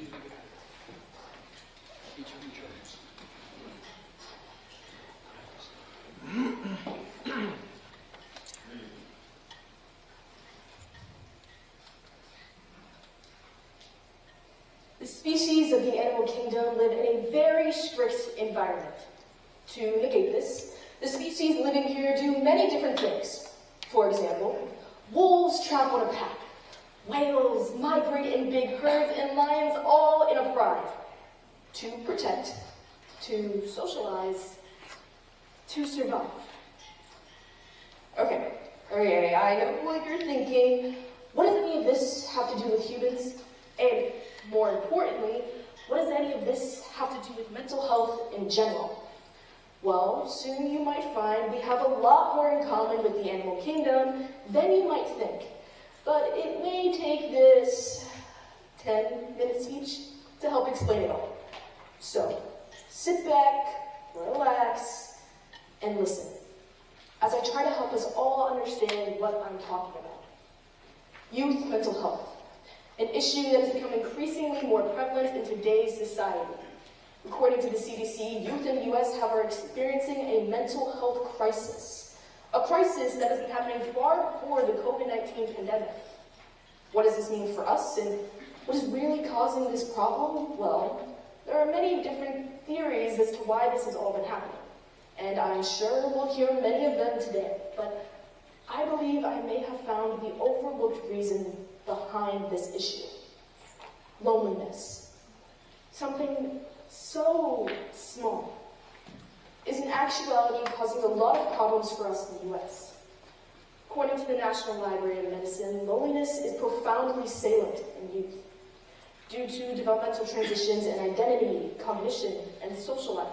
The species of the animal kingdom live in a very strict environment. To negate this, the species living here do many different things. For example, wolves travel in a pack, whales migrate in big herds, and lions all in a pride. To protect, to socialize, to survive. Okay, I know what you're thinking. What does any of this have to do with humans? And more importantly, what does any of this have to do with mental health in general? Well, soon you might find we have a lot more in common with the animal kingdom than you might think. But it may take this 10-minute speech to help explain it all. So, sit back, relax, and listen as I try to help us all understand what I'm talking about. Youth mental health, an issue that has become increasingly more prevalent in today's society. According to the CDC, youth in the US are experiencing a mental health crisis, a crisis that has been happening far before the COVID-19 pandemic. What does this mean for us, and what is really causing this problem? Well, there are many different theories as to why this has all been happening, and I'm sure we'll hear many of them today, but I believe I may have found the overlooked reason behind this issue. Loneliness. Something so small is in actuality causing a lot of problems for us in the US. According to the National Library of Medicine, loneliness is profoundly salient in youth due to developmental transitions in identity, cognition, and social life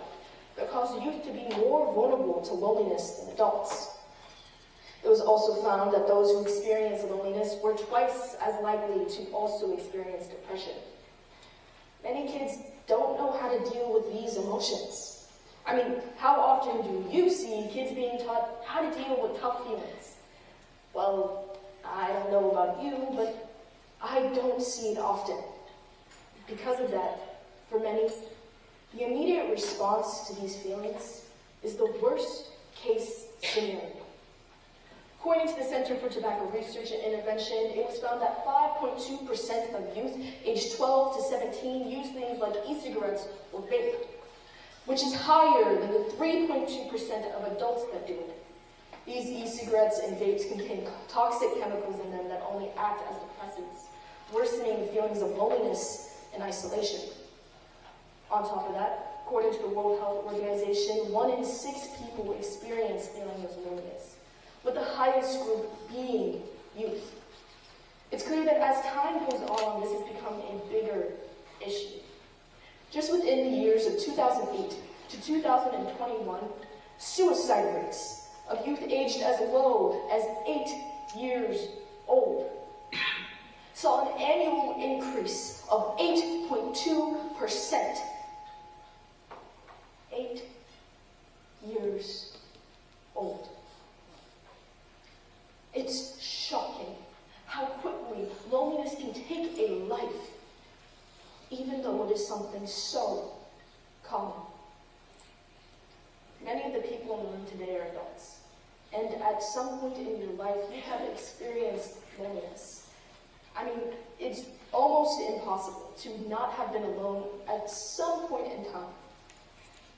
that cause youth to be more vulnerable to loneliness than adults. It was also found that those who experience loneliness were twice as likely to also experience depression. Many kids don't know how to deal with these emotions. I mean, how often do you see kids being taught how to deal with tough feelings? Well, I don't know about you, but I don't see it often. Because of that, for many, the immediate response to these feelings is the worst case scenario. According to the Center for Tobacco Research and Intervention, it was found that 5.2% of youth aged 12 to 17 use things like e-cigarettes or vape, which is higher than the 3.2% of adults that do it. These e-cigarettes and vapes contain toxic chemicals in them that only act as depressants, worsening feelings of loneliness and isolation. On top of that, according to the World Health Organization, 1 in 6 people experience feelings of loneliness, with the highest group being youth. It's clear that as time goes on, this has become a bigger issue. Just within the years of 2008 to 2021, suicide rates of youth aged as low as 8 years old saw an annual increase of 8.2%. 8 years old. It's shocking how quickly loneliness can take a life, even though it is something so common. Many of the people in the room today are adults, and at some point in your life, you have experienced loneliness. I mean, it's almost impossible to not have been alone at some point in time.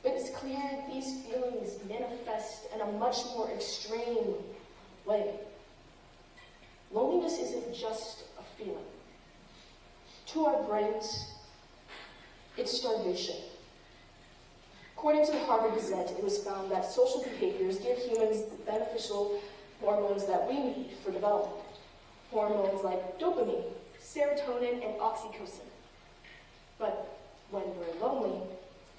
But it's clear these feelings manifest in a much more extreme way. Loneliness isn't just a feeling. To our brains, it's starvation. According to the Harvard Gazette, it was found that social behaviors give humans the beneficial hormones that we need for development. Hormones like dopamine, serotonin, and oxytocin. But when we're lonely,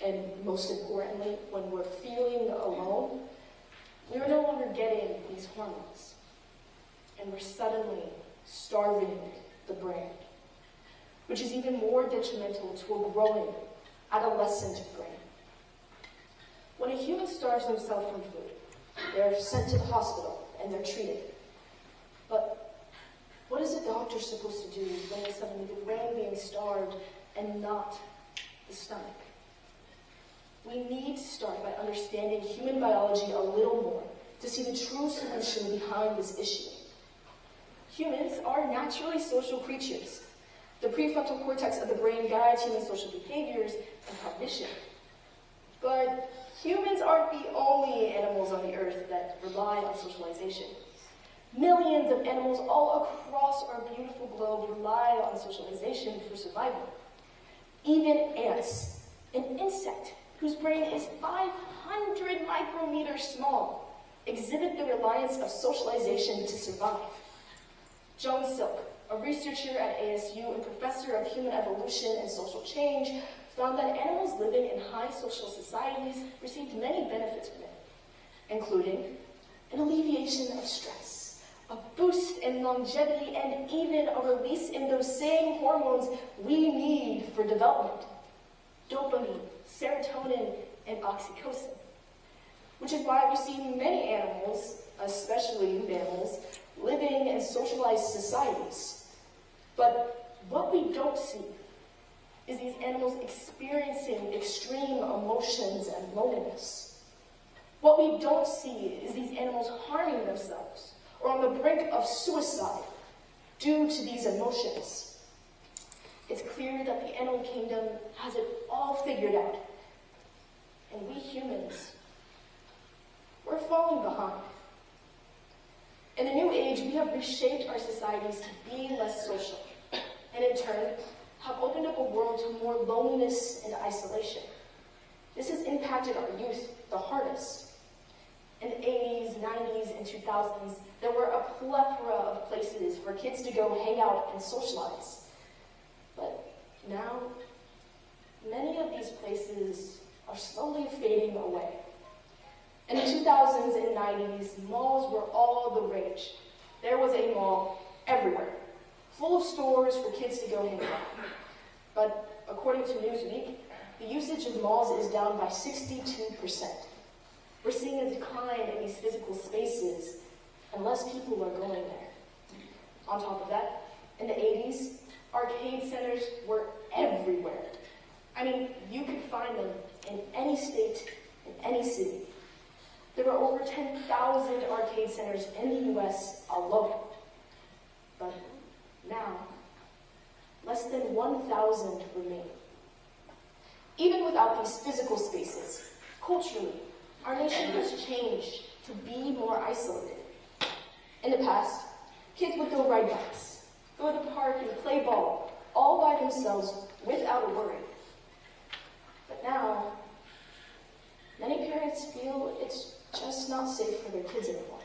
and most importantly, when we're feeling alone, we're no longer getting these hormones. And we're suddenly starving the brain, which is even more detrimental to a growing adolescent brain. When a human starves themselves from food, they're sent to the hospital and they're treated. But what is a doctor supposed to do when suddenly the brain being starved and not the stomach. We need to start by understanding human biology a little more to see the true solution behind this issue. Humans are naturally social creatures. The prefrontal cortex of the brain guides human social behaviors and cognition. But humans aren't the only animals on the earth that rely on socialization. Millions of animals all across our beautiful globe rely on socialization for survival. Even ants, an insect whose brain is 500 micrometers small, exhibit the reliance of socialization to survive. Joan Silk, a researcher at ASU and professor of human evolution and social change, found that animals living in high social societies received many benefits from it, including an alleviation of stress, a boost in longevity, and even a release in those same hormones we need for development: dopamine, serotonin, and oxytocin. Which is why we see many animals, especially mammals, living in socialized societies. But what we don't see is these animals experiencing extreme emotions and loneliness. What we don't see is these animals harming themselves or on the brink of suicide due to these emotions. It's clear that the animal kingdom has it all figured out, and we humans, we're falling behind. In the new age, we have reshaped our societies to be less social, and in turn, have opened up a world to more loneliness and isolation. This has impacted our youth the hardest. In the 80s, 90s, and 2000s, there were a plethora of places for kids to go hang out and socialize. But now, many of these places are slowly fading away. In the 2000s and 90s, malls were all the rage. There was a mall everywhere, full of stores for kids to go hang out. But according to Newsweek, the usage of malls is down by 62%. We're seeing a decline in these physical spaces, and less people are going there. On top of that, in the 80s, arcade centers were everywhere. I mean, you could find them in any state, in any city. There were over 10,000 arcade centers in the US alone. But now, less than 1,000 remain. Even without these physical spaces, culturally, our nation has changed to be more isolated. In the past, kids would go ride bikes, go to the park and play ball, all by themselves without a worry. But now, many parents feel it's just not safe for their kids anymore.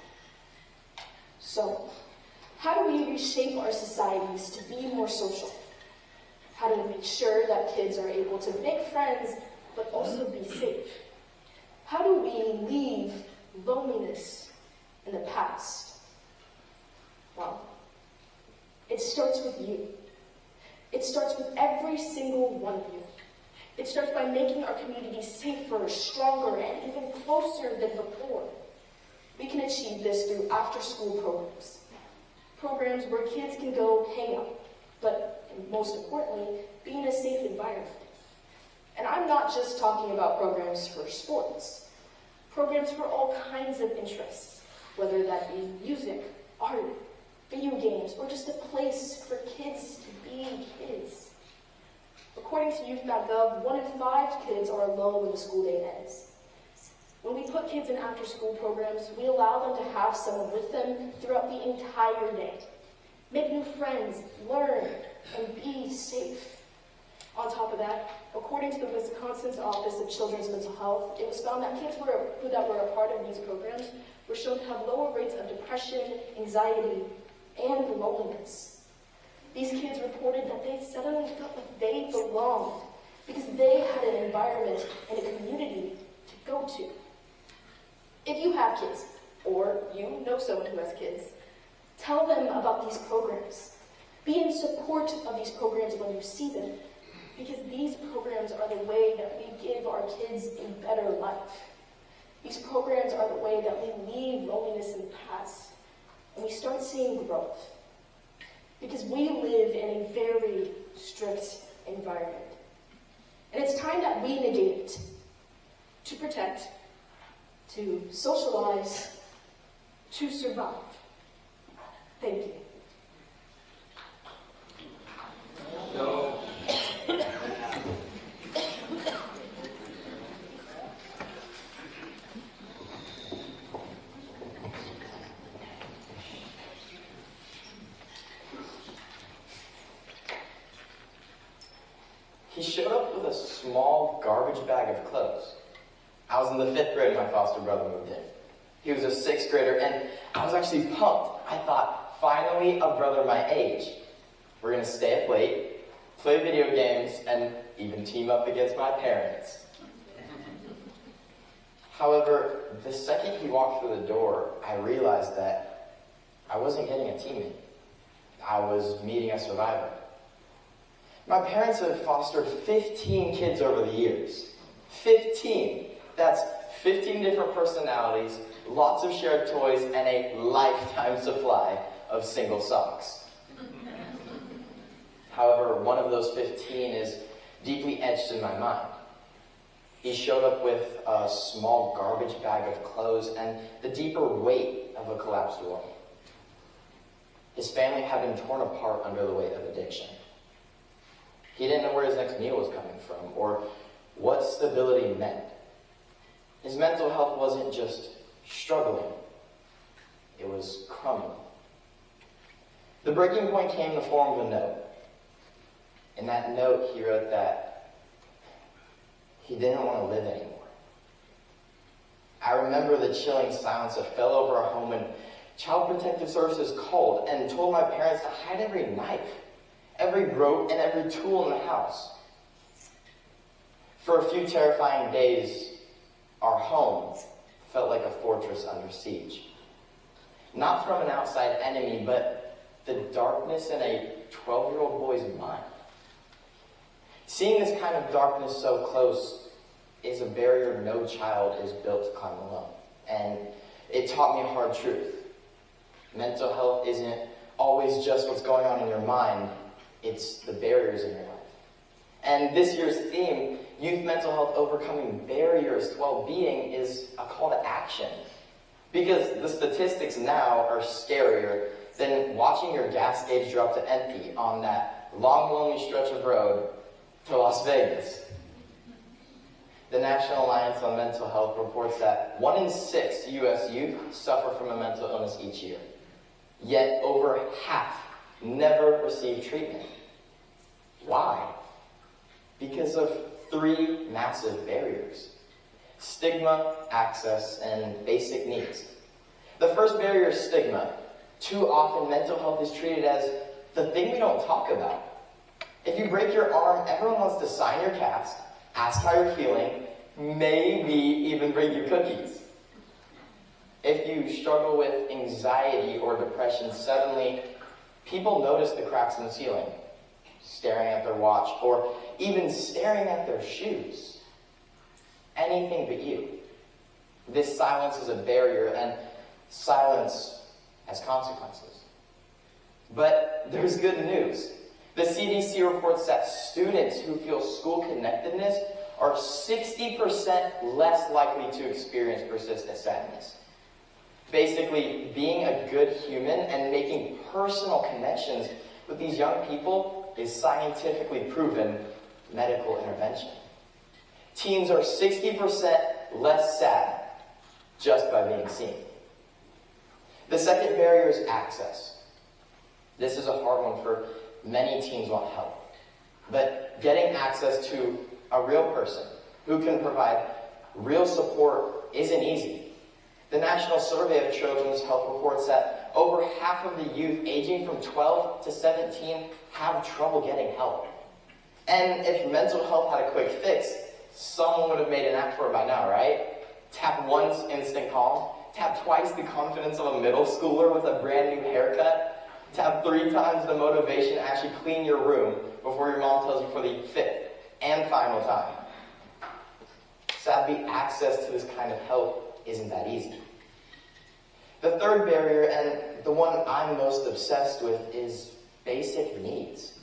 So, how do we reshape our societies to be more social? How do we make sure that kids are able to make friends, but also be safe? How do we leave loneliness in the past? Well, it starts with you. It starts with every single one of you. It starts by making our communities safer, stronger, and even closer than before. We can achieve this through after-school programs. Programs where kids can go hang out, but most importantly, be in a safe environment. And I'm not just talking about programs for sports. Programs for all kinds of interests, whether that be music, art, video games, or just a place for kids to be kids. According to youth.gov, 1 in 5 kids are alone when the school day ends. When we put kids in after-school programs, we allow them to have someone with them throughout the entire day. Make new friends, learn, and be safe. On top of that, according to the Wisconsin's Office of Children's Mental Health, it was found that kids that were a part of these programs were shown to have lower rates of depression, anxiety, and loneliness. These kids reported that they suddenly felt like they belonged because they had an environment and a community to go to. If you have kids, or you know someone who has kids, tell them about these programs. Be in support of these programs when you see them, because these programs are the way that we give our kids a better life. These programs are the way that we leave loneliness in the past, and we start seeing growth. Because we live in a very strict environment. socialize, to survive. Thank you. No. He showed up with a small garbage bag of clothes. I was in the 5th grade when my foster brother moved in. He was a 6th grader, and I was actually pumped. I thought, finally a brother my age. We're going to stay up late, play video games, and even team up against my parents. However, the second he walked through the door, I realized that I wasn't getting a teammate. I was meeting a survivor. My parents have fostered 15 kids over the years. 15. That's 15 different personalities, lots of shared toys, and a lifetime supply of single socks. However, one of those 15 is deeply etched in my mind. He showed up with a small garbage bag of clothes and the deeper weight of a collapsed world. His family had been torn apart under the weight of addiction. He didn't know where his next meal was coming from or what stability meant. His mental health wasn't just struggling, it was crumbling. The breaking point came in the form of a note. In that note, he wrote that he didn't want to live anymore. I remember the chilling silence that fell over our home when Child Protective Services called and told my parents to hide every knife, every rope, and every tool in the house. For a few terrifying days, our home felt like a fortress under siege. Not from an outside enemy, but the darkness in a 12-year-old boy's mind. Seeing this kind of darkness so close is a barrier no child is built to climb alone. And it taught me a hard truth. Mental health isn't always just what's going on in your mind, it's the barriers in your life. And this year's theme, Youth Mental Health Overcoming Barriers to Well-Being, is a call to action. Because the statistics now are scarier than watching your gas gauge drop to empty on that long, lonely stretch of road to Las Vegas. The National Alliance on Mental Health reports that 1 in 6 U.S. youth suffer from a mental illness each year. Yet over half never receive treatment. Why? Because of 3 massive barriers: stigma, access, and basic needs. The first barrier is stigma. Too often, mental health is treated as the thing we don't talk about. If you break your arm, everyone wants to sign your cast, ask how you're feeling, maybe even bring you cookies. If you struggle with anxiety or depression, suddenly people notice the cracks in the ceiling, staring at their watch, or even staring at their shoes. Anything but you. This silence is a barrier, and silence has consequences. But there's good news. The CDC reports that students who feel school connectedness are 60% less likely to experience persistent sadness. Basically, being a good human and making personal connections with these young people is scientifically proven medical intervention. Teens are 60% less sad just by being seen. The second barrier is access. This is a hard one for many teens want help. But getting access to a real person who can provide real support isn't easy. The National Survey of Children's Health reports that over half of the youth aging from 12 to 17 have trouble getting help. And if mental health had a quick fix, someone would have made an app for it by now, right? Tap once, instant calm. Tap twice, the confidence of a middle schooler with a brand new haircut. Tap 3 times the motivation to actually clean your room before your mom tells you for the 5th and final time. Sadly, access to this kind of help isn't that easy. The third barrier, and the one I'm most obsessed with, is basic needs.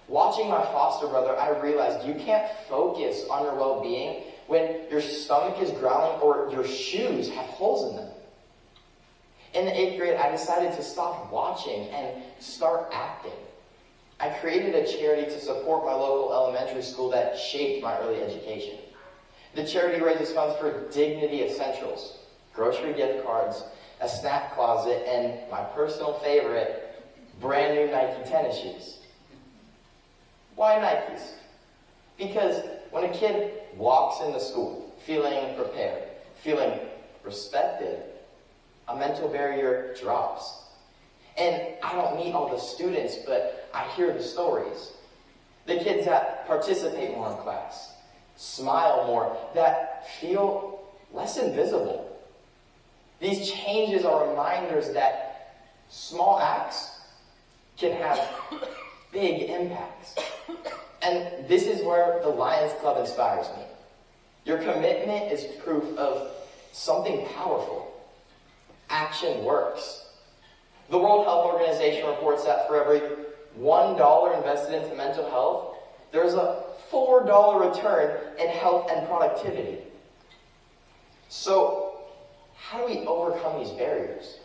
Watching my foster brother, I realized you can't focus on your well-being when your stomach is growling or your shoes have holes in them. In the 8th grade, I decided to stop watching and start acting. I created a charity to support my local elementary school that shaped my early education. The charity raises funds for Dignity Essentials, grocery gift cards, a snack closet, and my personal favorite, brand new Nike tennis shoes. Why Nikes? Because when a kid walks into school feeling prepared, feeling respected, a mental barrier drops. And I don't meet all the students, but I hear the stories. The kids that participate more in class, smile more, that feel less invisible. These changes are reminders that small acts can have big impacts. And this is where the Lions Club inspires me. Your commitment is proof of something powerful. Action works. The World Health Organization reports that for every $1 invested into mental health, there's a $4 return in health and productivity. So, how do we overcome these barriers?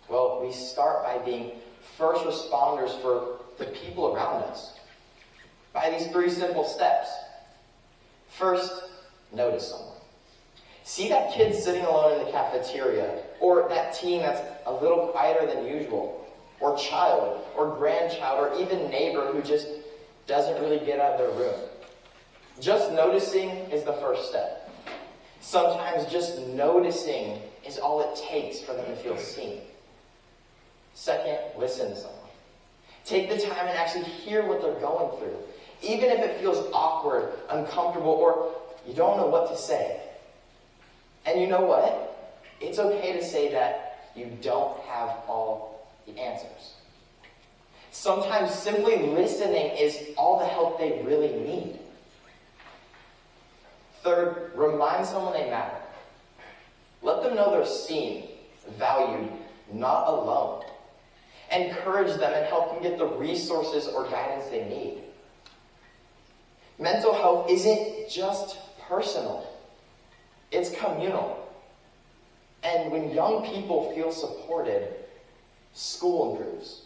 Well, we start by being first responders for the people around us. By these 3 simple steps. First, notice someone. See that kid sitting alone in the cafeteria, or that teen that's a little quieter than usual, or child, or grandchild, or even neighbor who just doesn't really get out of their room. Just noticing is the first step. Sometimes just noticing is all it takes for them to feel seen. Second, listen to someone. Take the time and actually hear what they're going through, even if it feels awkward, uncomfortable, or you don't know what to say. And you know what? It's okay to say that you don't have all the answers. Sometimes simply listening is all the help they really need. Third, remind someone they matter. Let them know they're seen, valued, not alone. Encourage them and help them get the resources or guidance they need. Mental health isn't just personal. It's communal. And when young people feel supported, school improves,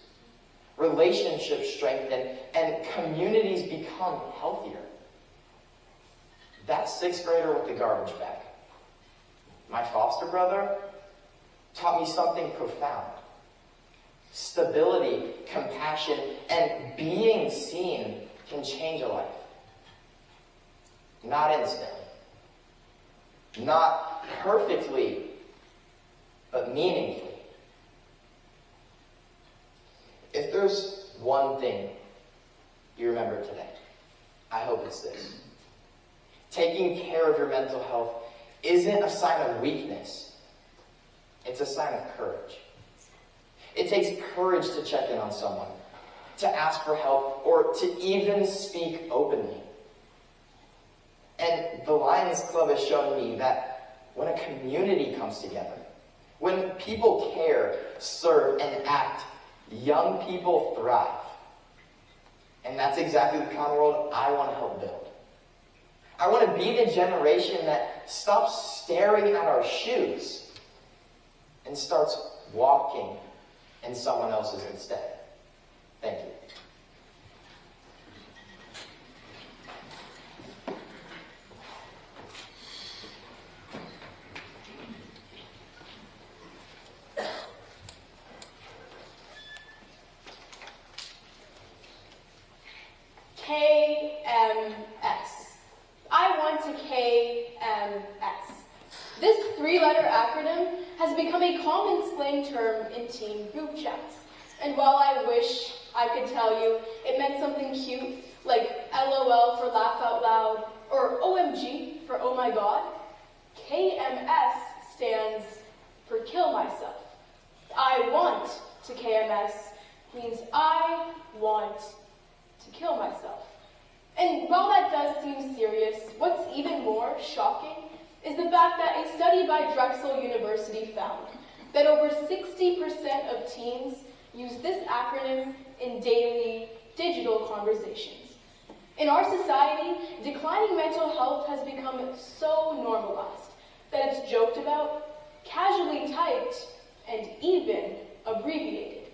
relationships strengthen, and communities become healthier. That 6th grader with the garbage bag, my foster brother, taught me something profound. Stability, compassion, and being seen can change a life. Not instantly. Not perfectly, but meaningfully. If there's one thing you remember today, I hope it's this. Taking care of your mental health isn't a sign of weakness. It's a sign of courage. It takes courage to check in on someone, to ask for help, or to even speak openly. And the Lions Club has shown me that when a community comes together, when people care, serve, and act, young people thrive. And that's exactly the kind of world I want to help build. I want to be the generation that stops staring at our shoes and starts walking in someone else's instead. Thank you. KMS. I want to KMS. This 3-letter acronym has become a common slang term in teen group chats. And while I wish I could tell you it meant something cute, like LOL for laugh out loud, or OMG for oh my god, KMS stands for kill myself. I want to KMS means I want to kill myself. And while that does seem serious, what's even more shocking is the fact that a study by Drexel University found that over 60% of teens use this acronym in daily digital conversations. In our society, declining mental health has become so normalized that it's joked about, casually typed, and even abbreviated.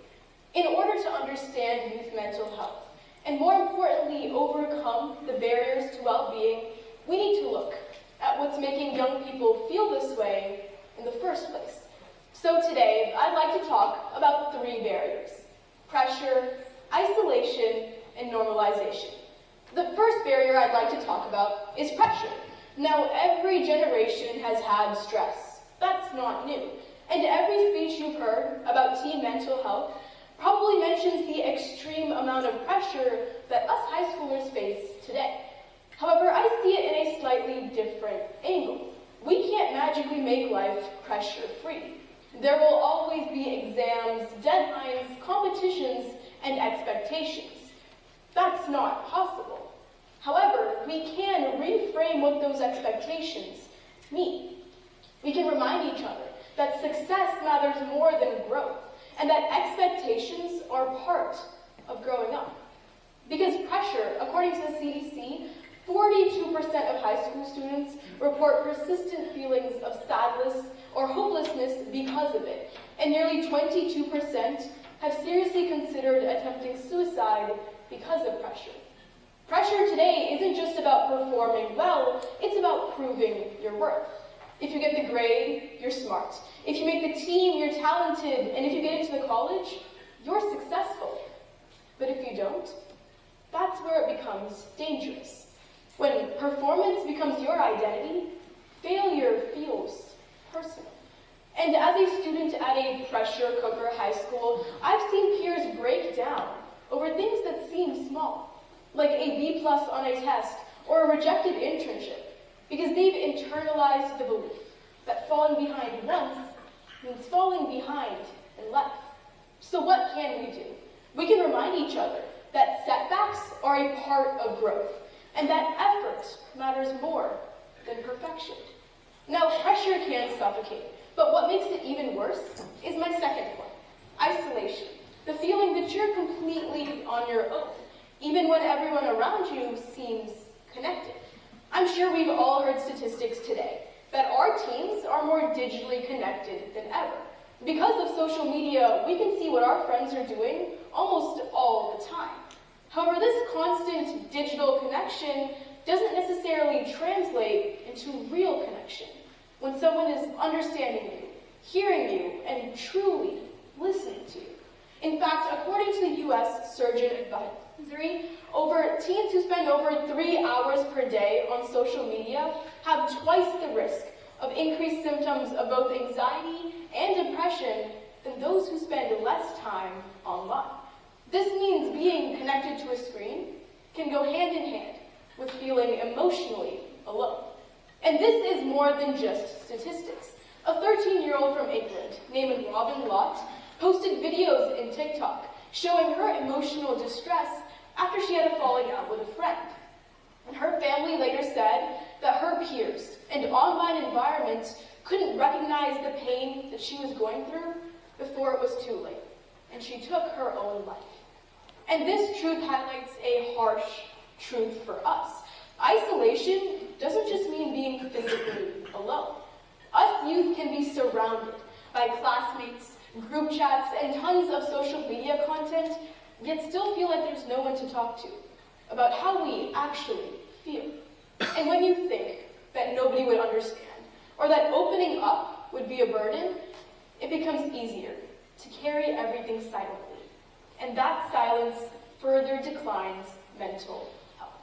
In order to understand youth mental health, and more importantly, overcome the barriers to well-being, we need to look at what's making young people feel this way in the first place. So today, I'd like to talk about 3 barriers: pressure, isolation, and normalization. The first barrier I'd like to talk about is pressure. Now, every generation has had stress. That's not new. And every speech you've heard about teen mental health probably mentions the extreme amount of pressure that us high schoolers face today. However, I see it in a slightly different angle. We can't magically make life pressure-free. There will always be exams, deadlines, competitions, and expectations. That's not possible. However, we can reframe what those expectations mean. We can remind each other that success matters more than growth, and that expectations are part of growing up. Because pressure, according to the CDC, 42% of high school students report persistent feelings of sadness or hopelessness because of it, and nearly 22% have seriously considered attempting suicide because of pressure. Pressure today isn't just about performing well, it's about proving your worth. If you get the grade, you're smart. If you make the team, you're talented. And if you get into the college, you're successful. But if you don't, that's where it becomes dangerous. When performance becomes your identity, failure feels personal. And as a student at a pressure cooker high school, I've seen peers break down over things that seem small, like a B+ on a test or a rejected internship, because they've internalized the belief that falling behind once means falling behind in life. So what can we do? We can remind each other that setbacks are a part of growth, and that effort matters more than perfection. Now, pressure can suffocate, but what makes it even worse is my second point: isolation. The feeling that you're completely on your own, even when everyone around you seems connected. I'm sure we've all heard statistics today that our teens are more digitally connected than ever. Because of social media, we can see what our friends are doing almost all the time. However, this constant digital connection doesn't necessarily translate into real connection when someone is understanding you, hearing you, and truly listening to you. In fact, according to the U.S. Surgeon Advisory, teens who spend over 3 hours per day on social media have twice the risk of increased symptoms of both anxiety and depression than those who spend less time online. This means being connected to a screen can go hand in hand with feeling emotionally alone. And this is more than just statistics. A 13-year-old from England named Robin Lott posted videos in TikTok showing her emotional distress after she had a falling out with a friend. And her family later said that her peers and online environment couldn't recognize the pain that she was going through before it was too late, and she took her own life. And this truth highlights a harsh truth for us. Isolation doesn't just mean being physically alone. Us youth can be surrounded by classmates, group chats, and tons of social media content, yet still feel like there's no one to talk to about how we actually feel. And when you think that nobody would understand, or that opening up would be a burden, it becomes easier to carry everything silently. And that silence further declines mental health.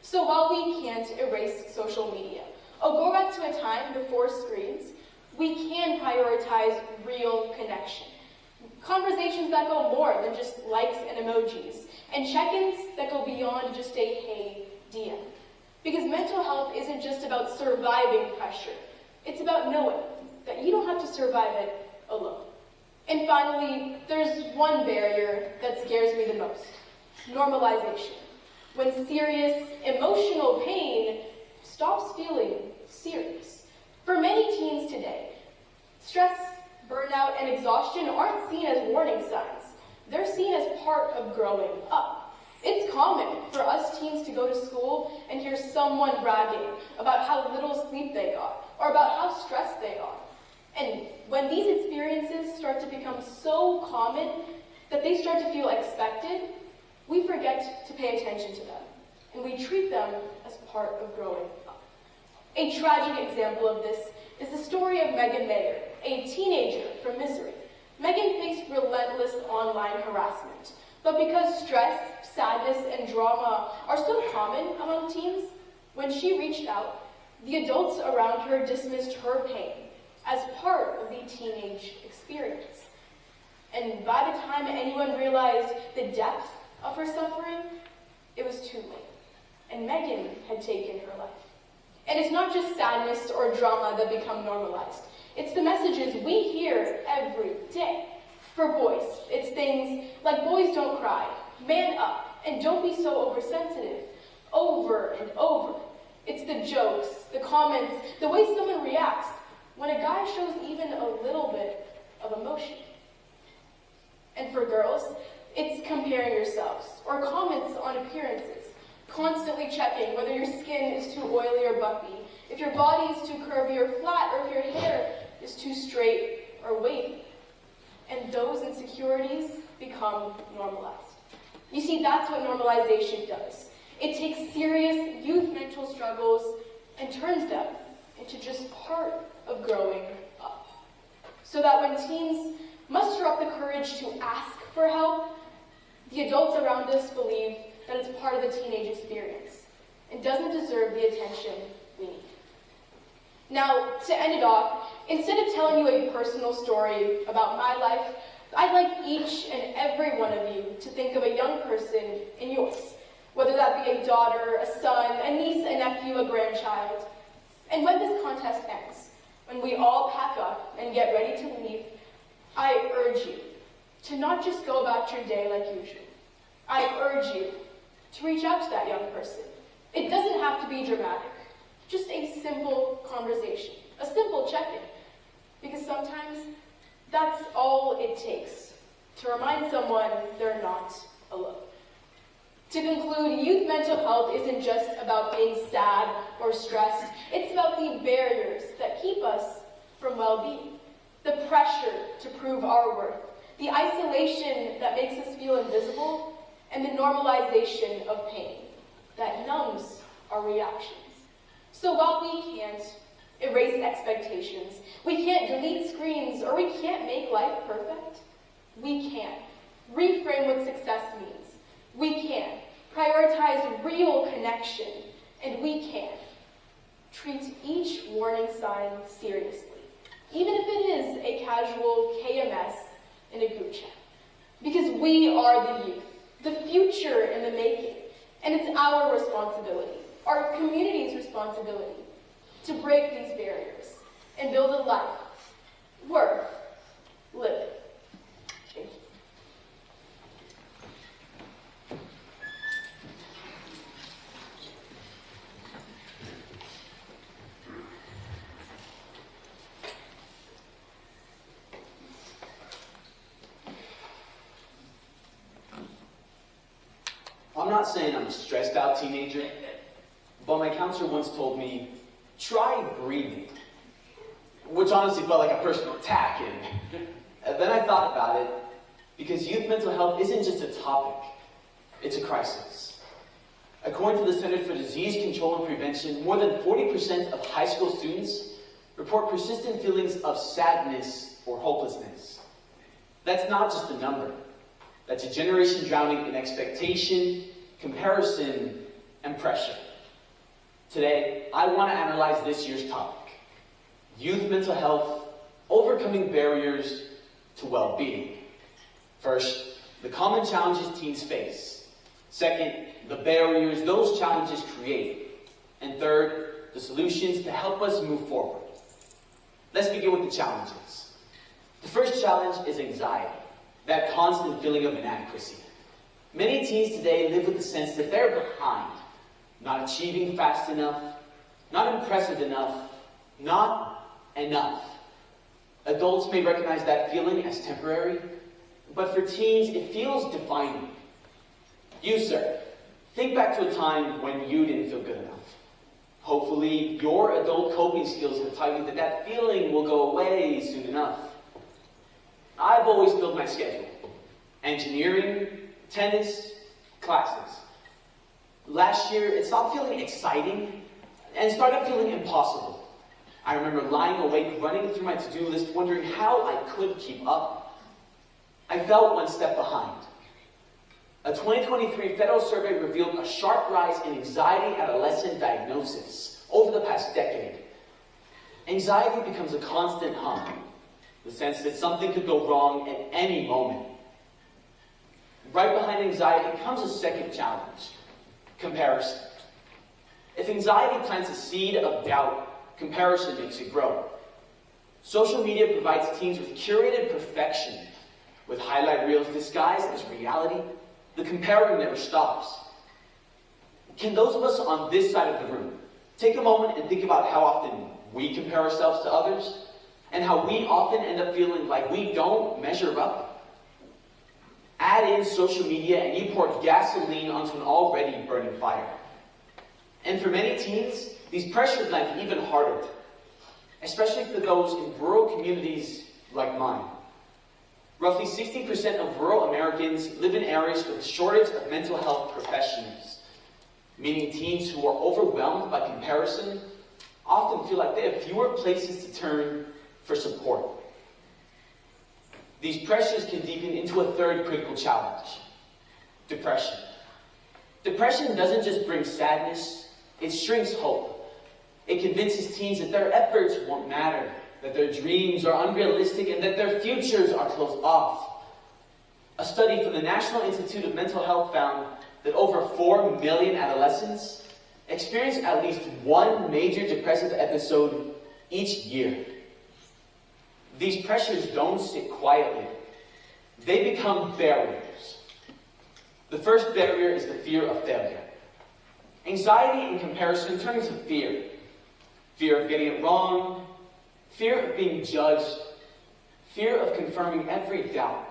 So while we can't erase social media or go back to a time before screens, we can prioritize real connection. Conversations that go more than just likes and emojis, and check-ins that go beyond just a hey DM. Because mental health isn't just about surviving pressure. It's about knowing that you don't have to survive it alone. And finally, there's one barrier that scares me the most: normalization. When serious emotional pain stops feeling serious. For many teens today, stress, burnout, and exhaustion aren't seen as warning signs. They're seen as part of growing up. It's common for us teens to go to to school and hear someone bragging about how little sleep they got, or about how stressed they are. And when these experiences start to become so common that they start to feel expected, we forget to pay attention to them, and we treat them as part of growing up. A tragic example of this is the story of Megan Mayer, a teenager from Missouri. Megan faced relentless online harassment, but because stress, sadness, and drama are so common among teens, when she reached out, the adults around her dismissed her pain as part of the teenage experience. And by the time anyone realized the depth of her suffering, it was too late, and Megan had taken her life. And it's not just sadness or drama that become normalized. It's the messages we hear every day. For boys, it's things like boys don't cry, man up, and don't be so oversensitive, over and over. It's the jokes, the comments, the way someone reacts when a guy shows even a little bit of emotion. And for girls, it's comparing yourselves or comments on appearances, constantly checking whether your skin is too oily or bumpy, if your body is too curvy or flat, or if your hair is too straight or wavy. And those insecurities become normalized. You see, that's what normalization does. It takes serious youth mental struggles and turns them into just part of growing up. So that when teens muster up the courage to ask for help, the adults around us believe that it's part of the teenage experience and doesn't deserve the attention we need. Now, to end it off, instead of telling you a personal story about my life, I'd like each and every one of you to think of a young person in yours, whether that be a daughter, a son, a niece, a nephew, a grandchild. And when this contest ends, when we all pack up and get ready to leave, I urge you to not just go about your day like usual. I urge you to reach out to that young person. It doesn't have to be dramatic. Just a simple conversation, a simple check-in. Because sometimes that's all it takes to remind someone they're not alone. To conclude, youth mental health isn't just about being sad or stressed. It's about the barriers that keep us from well-being, the pressure to prove our worth, the isolation that makes us feel invisible, and the normalization of pain that numbs our reactions. So while we can't erase expectations, we can't delete screens, or we can't make life perfect, we can reframe what success means. We can prioritize real connection, and we can treat each warning sign seriously, even if it is a casual KMS in a group chat. Because we are the youth, the future in the making, and it's our responsibility, our community's responsibility, to break these barriers and build a life worth living. Thank you. I'm not saying I'm a stressed out teenager, but my counselor once told me, try breathing, which honestly felt like a personal attack. And then I thought about it, because youth mental health isn't just a topic, it's a crisis. According to the Centers for Disease Control and Prevention, more than 40% of high school students report persistent feelings of sadness or hopelessness. That's not just a number. That's a generation drowning in expectation, comparison, and pressure. Today, I want to analyze this year's topic: youth mental health, overcoming barriers to well-being. First, the common challenges teens face. Second, the barriers those challenges create. And third, the solutions to help us move forward. Let's begin with the challenges. The first challenge is anxiety, that constant feeling of inadequacy. Many teens today live with the sense that they're behind, not achieving fast enough, not impressive enough, not enough. Adults may recognize that feeling as temporary, but for teens, it feels defining. You, sir, Think back to a time when you didn't feel good enough. Hopefully, your adult coping skills have taught you that that feeling will go away soon enough. I've always filled my schedule. Engineering, tennis, classes. Last year, it stopped feeling exciting and started feeling impossible. I remember lying awake, running through my to-do list, wondering how I could keep up. I felt one step behind. A 2023 federal survey revealed a sharp rise in anxiety adolescent diagnosis over the past decade. Anxiety becomes a constant hum, the sense that something could go wrong at any moment. Right behind anxiety comes a second challenge: comparison. If anxiety plants a seed of doubt, comparison makes it grow. Social media provides teens with curated perfection. With highlight reels disguised as reality, the comparing never stops. Can those of us on this side of the room take a moment and think about how often we compare ourselves to others, and how we often end up feeling like we don't measure up? Add in social media and you pour gasoline onto an already burning fire. And for many teens, these pressures land even harder, especially for those in rural communities like mine. Roughly 60% of rural Americans live in areas with a shortage of mental health professionals, meaning teens who are overwhelmed by comparison often feel like they have fewer places to turn for support. These pressures can deepen into a third critical challenge: depression. Depression doesn't just bring sadness, it shrinks hope. It convinces teens that their efforts won't matter, that their dreams are unrealistic, and that their futures are closed off. A study from the National Institute of Mental Health found that over 4 million adolescents experience at least one major depressive episode each year. These pressures don't sit quietly. They become barriers. The first barrier is the fear of failure. Anxiety and comparison turn into fear. Fear of getting it wrong, fear of being judged, fear of confirming every doubt.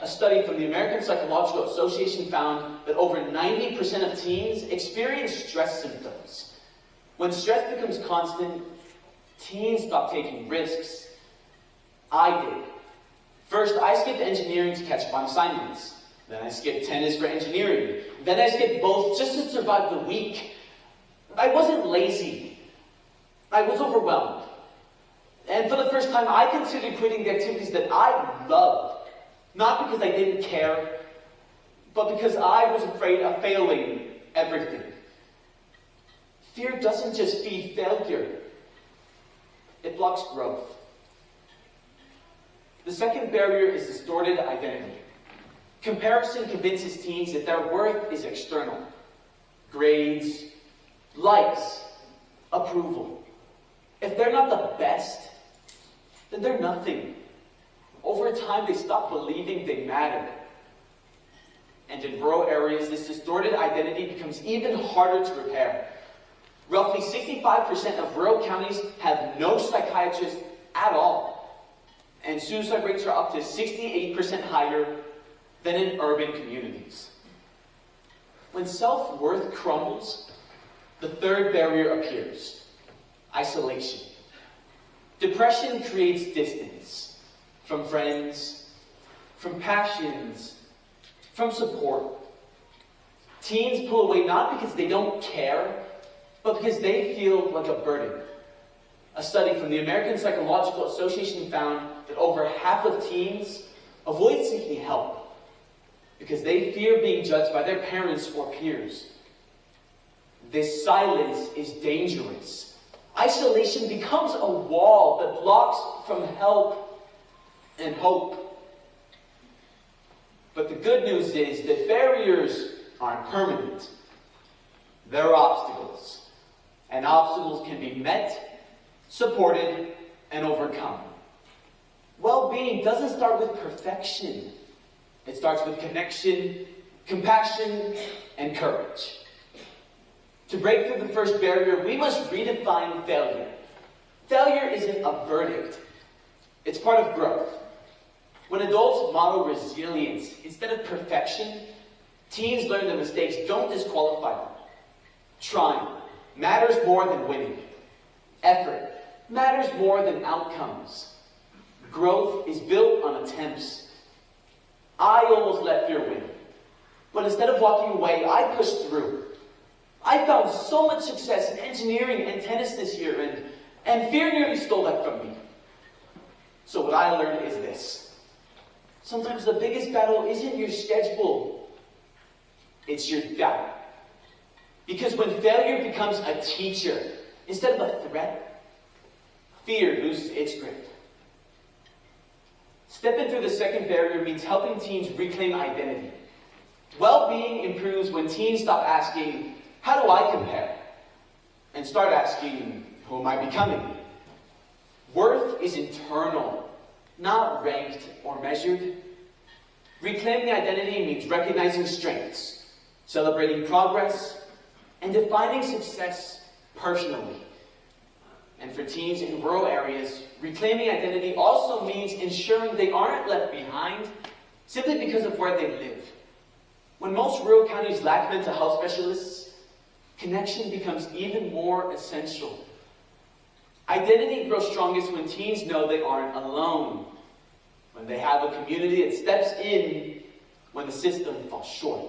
A study from the American Psychological Association found that over 90% of teens experience stress symptoms. When stress becomes constant, teens stop taking risks. I did. First, I skipped engineering to catch up on assignments. Then I skipped tennis for engineering. Then I skipped both just to survive the week. I wasn't lazy. I was overwhelmed. And for the first time, I considered quitting the activities that I loved. Not because I didn't care, but because I was afraid of failing everything. Fear doesn't just feed failure. It blocks growth. The second barrier is distorted identity. Comparison convinces teens that their worth is external. Grades, likes, approval. If they're not the best, then they're nothing. Over time, they stop believing they matter. And in rural areas, this distorted identity becomes even harder to repair. Roughly 65% of rural counties have no psychiatrists at all. And suicide rates are up to 68% higher than in urban communities. When self-worth crumbles, the third barrier appears: isolation. Depression creates distance from friends, from passions, from support. Teens pull away not because they don't care, but because they feel like a burden. A study from the American Psychological Association found that over half of teens avoid seeking help because they fear being judged by their parents or peers. This silence is dangerous. Isolation becomes a wall that blocks from help and hope. But the good news is that barriers aren't permanent. They're obstacles. And obstacles can be met, supported, and overcome. Well-being doesn't start with perfection. It starts with connection, compassion, and courage. To break through the first barrier, we must redefine failure. Failure isn't a verdict. It's part of growth. When adults model resilience instead of perfection, Teens learn that mistakes don't disqualify them. Trying matters more than winning. Effort matters more than outcomes. Growth is built on attempts. I almost let fear win. But instead of walking away, I pushed through. I found so much success in engineering and tennis this year, and fear nearly stole that from me. So what I learned is this. Sometimes the biggest battle isn't your schedule. It's your doubt. Because when failure becomes a teacher instead of a threat, fear loses its grip. Stepping through the second barrier means helping teens reclaim identity. Well-being improves when teens stop asking, how do I compare? And start asking, who am I becoming? Worth is internal, not ranked or measured. Reclaiming identity means recognizing strengths, celebrating progress, and defining success personally. And for teens in rural areas, reclaiming identity also means ensuring they aren't left behind simply because of where they live. When most rural counties lack mental health specialists, connection becomes even more essential. Identity grows strongest when teens know they aren't alone, when they have a community that steps in when the system falls short.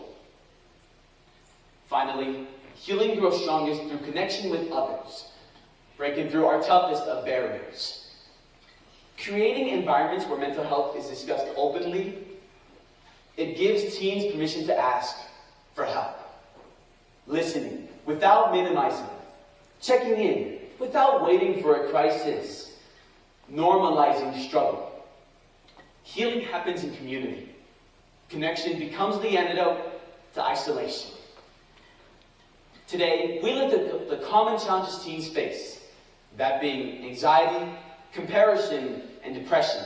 Finally, healing grows strongest through connection with others, breaking through our toughest of barriers. Creating environments where mental health is discussed openly, it gives teens permission to ask for help. Listening without minimizing, checking in without waiting for a crisis, normalizing struggle. Healing happens in community. Connection becomes the antidote to isolation. Today, we looked at the common challenges teens face, that being anxiety, comparison, and depression.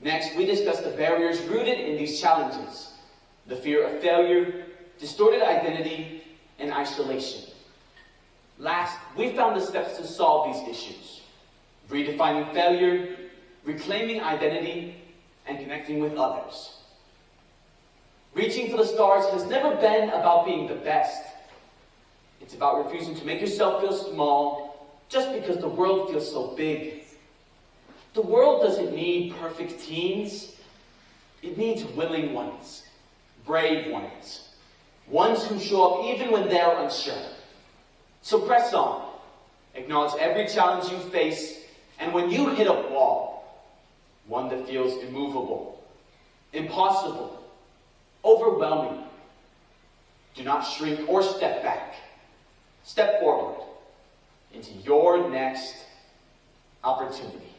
Next, we discussed the barriers rooted in these challenges, the fear of failure, distorted identity, and isolation. Last, we found the steps to solve these issues, redefining failure, reclaiming identity, and connecting with others. Reaching for the stars has never been about being the best. It's about refusing to make yourself feel small just because the world feels so big. The world doesn't need perfect teens. It needs willing ones, brave ones, ones who show up even when they're unsure. So press on. Acknowledge every challenge you face, and when you hit a wall, one that feels immovable, impossible, overwhelming, do not shrink or step back. Step forward into your next opportunity.